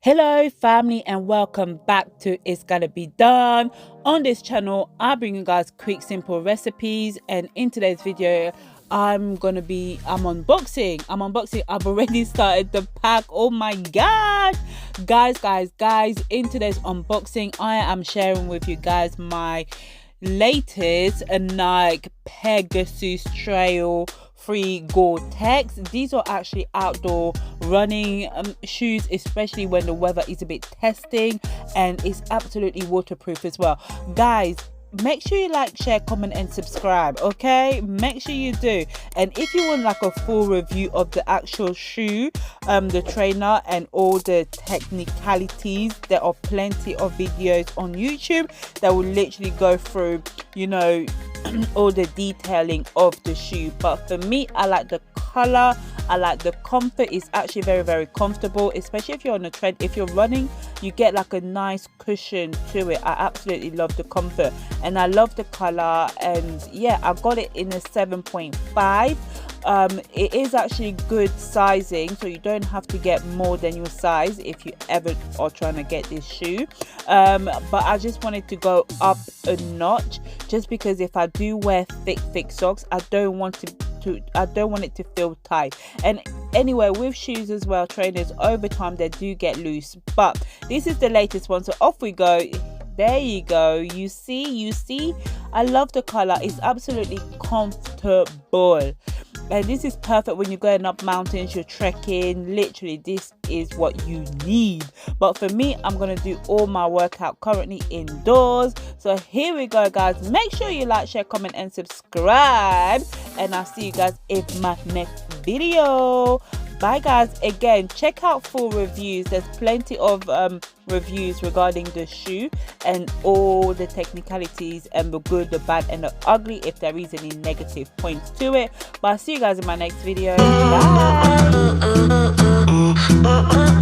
Hello family and welcome back to It's Gotta Be Done. On this channel I bring you guys quick simple recipes, and in today's video I'm unboxing. I've already started the pack. Oh my god, guys, in today's unboxing I am sharing with you guys my latest Nike Pegasus trail free GORE-TEX. These are actually outdoor running shoes, especially when the weather is a bit testing, and it's absolutely waterproof as well. Guys, make sure you like, share, comment and subscribe, okay? Make sure you do. And if you want like a full review of the actual shoe, the trainer and all the technicalities, there are plenty of videos on YouTube that will literally go through, you know, all the detailing of the shoe. But for me, I like the color, I like the comfort. It's actually very comfortable, especially if you're on a tread. If you're running, you get like a nice cushion to it. I absolutely love the comfort and I love the color. And yeah, I got it in a 7.5. It is actually good sizing, so you don't have to get more than your size if you ever are trying to get this shoe. But I just wanted to go up a notch, just because if I do wear thick socks, I don't want it to feel tight. And anyway, with shoes as well, trainers over time they do get loose, but this is the latest one, so off we go. There you go. You see, I love the color. It's absolutely comfortable. And this is perfect when you're going up mountains, you're trekking. Literally, this is what you need. But for me, I'm going to do all my workout currently indoors. So here we go, guys. Make sure you like, share, comment and subscribe. And I'll see you guys in my next video. Bye guys. Again, check out full reviews. There's plenty of reviews regarding the shoe and all the technicalities and the good, the bad and the ugly, if there is any negative points to it. But I'll see you guys in my next video. Bye.